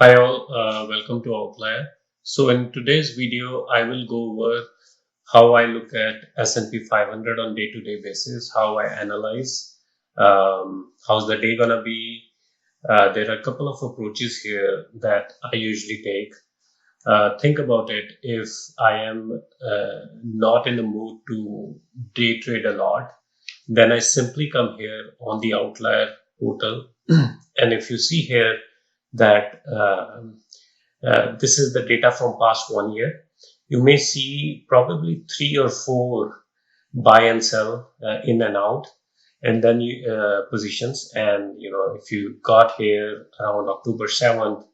Hi all, welcome to Outlier. So in today's video, I will go over how I look at S&P 500 on day-to-day basis, how I analyze, how's the day gonna be. There are a couple of approaches here that I usually take. Think about it. If I am not in the mood to day trade a lot, then I simply come here on the Outlier portal. And if you see here that this is the data from past 1 year. You may see probably three or four buy and sell in and out, and then you positions. And if you got here around October 7th,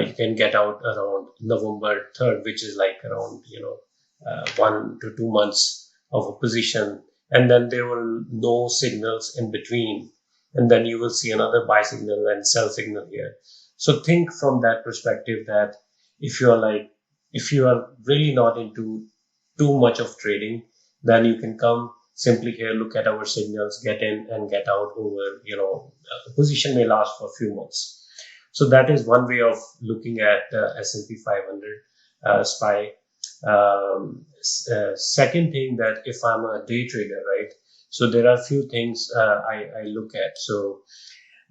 you can get out around November 3rd, which is like around 1 to 2 months of a position, and then there were no signals in between, and then you will see another buy signal and sell signal here. So think from that perspective that if you are like, if you are really not into too much of trading, then you can come simply here, look at our signals, get in and get out over, the position may last for a few months. So that is one way of looking at S&P 500 SPY. Second thing that if I'm a day trader, right? So there are a few things I look at. So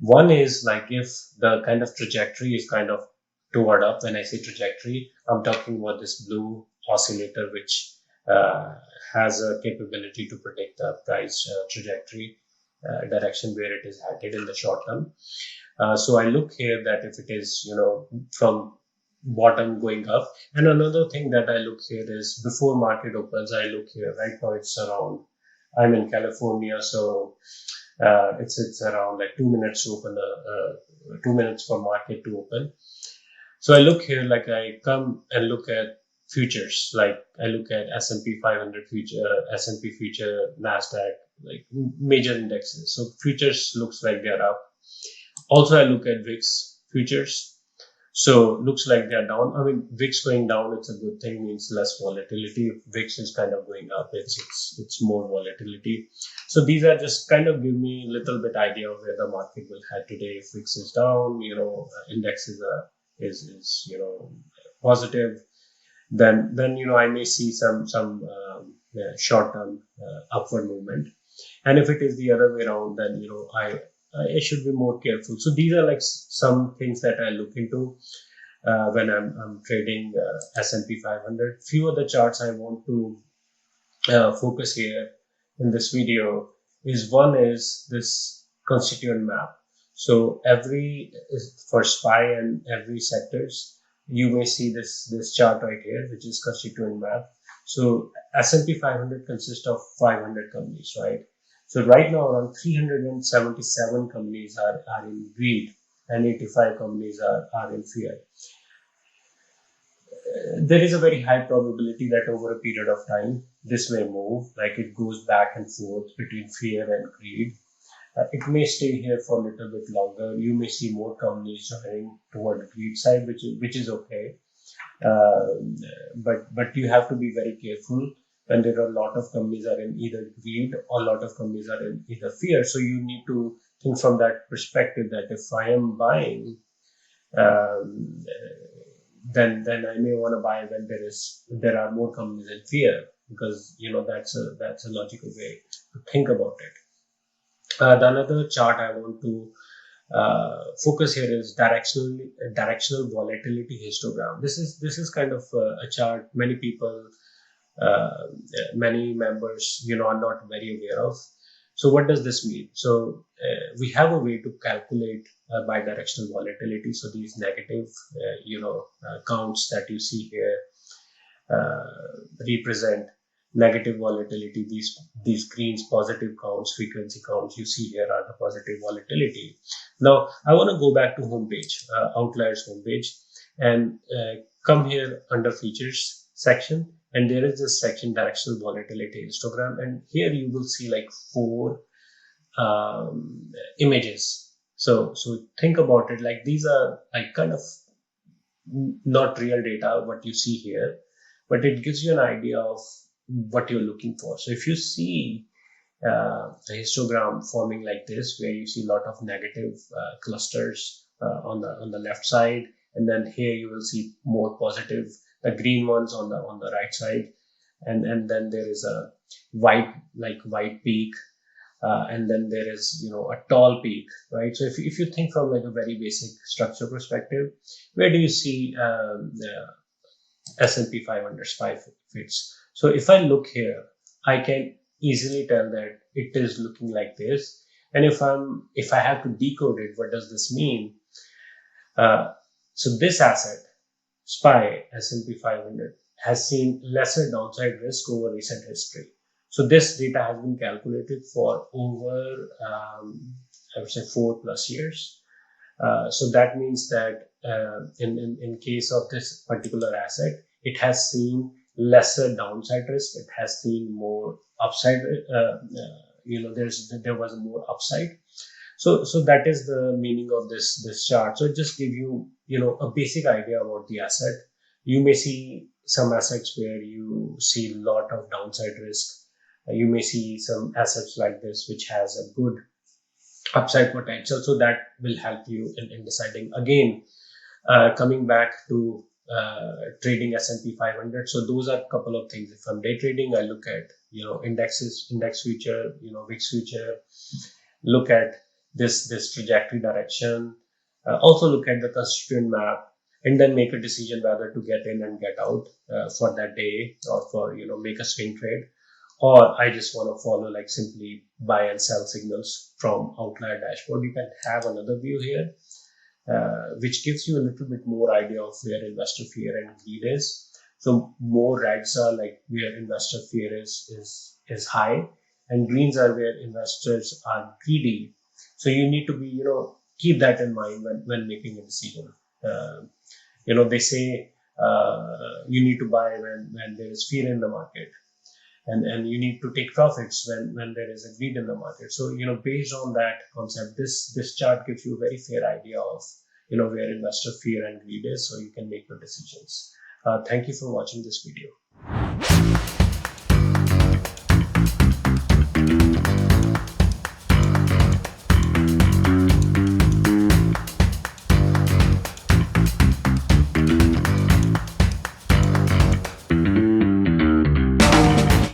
one is like if the kind of trajectory is kind of toward up. When I say trajectory, I'm talking about this blue oscillator, which uh, has a capability to predict the price trajectory direction where it is headed in the short term. So I look here that if it is, from bottom going up. And another thing that I look here is before market opens, I look here. Right now it's around, I'm in California, so it's around like 2 minutes to open 2 minutes for market to open. So I look here, like I come and look at futures, like I look at S&P 500 future, S&P future, Nasdaq, like major indexes. So futures looks like they're up. Also, I look at VIX futures. So looks like they're down. I mean, VIX going down, it's a good thing, means less volatility. If VIX is kind of going up, it's more volatility. So these are just kind of give me a little bit idea of where the market will head today. If VIX is down, index is positive, then I may see some short term upward movement. And if it is the other way around, then I should be more careful. So these are like some things that I look into when I'm trading S&P 500. Few of the charts I want to focus here in this video is one is this constituent map. So every for SPY and every sectors, you may see this chart right here, which is constituent map. So S&P 500 consists of 500 companies, right? So right now around 377 companies are in greed and 85 companies are in fear. There is a very high probability that over a period of time, this may move, like it goes back and forth between fear and greed. It may stay here for a little bit longer. You may see more companies joining toward the greed side, which is okay. Uh, but you have to be very careful when there are a lot of companies are in either greed or a lot of companies are in either fear. So you need to think from that perspective that if I am buying, um, then I may want to buy when there are more companies in fear, because that's a logical way to think about it. The another chart I want to focus here is directional volatility histogram. This is kind of a chart many people, uh, many members, are not very aware of. So what does this mean? So we have a way to calculate bidirectional volatility. So these negative, counts that you see here uh, represent negative volatility. These greens positive counts, frequency counts you see here are the positive volatility. Now I want to go back to homepage, Outliers homepage, and come here under features section, and there is this section directional volatility histogram, and here you will see like four images. So think about it, like these are like kind of not real data what you see here, but it gives you an idea of what you're looking for. So if you see a histogram forming like this, where you see a lot of negative clusters on the left side, and then here you will see more positive, the green ones on the right side, and then there is a white peak, and then there is a tall peak, right? So if you think from like a very basic structure perspective, where do you see the S&P 500's 5 fits? So if I look here, I can easily tell that it is looking like this. And if I have to decode it, what does this mean? Uh, so this asset, SPY S&P 500, has seen lesser downside risk over recent history. So this data has been calculated for over, I would say, 4+ years. So that means that in case of this particular asset, it has seen lesser downside risk. It has seen more upside. There was more upside. So that is the meaning of this chart. So it just give you a basic idea about the asset. You may see some assets where you see a lot of downside risk. You may see some assets like this which has a good upside potential. So that will help you in deciding. Again, coming back to trading S&P 500. So those are a couple of things. If I'm day trading, I look at indexes, index future, VIX future. Look at this trajectory direction. Also look at the constituent map, and then make a decision whether to get in and get out for that day, or for make a swing trade, or I just want to follow like simply buy and sell signals from outlier dashboard. You can have another view here, which gives you a little bit more idea of where investor fear and greed is. So more reds are like where investor fear is high, and greens are where investors are greedy. So you need to be keep that in mind when making a decision. They say you need to buy when there is fear in the market, and you need to take profits when there is a greed in the market. So based on that concept, this chart gives you a very fair idea of where investor fear and greed is, so you can make your decisions. Thank you for watching this video.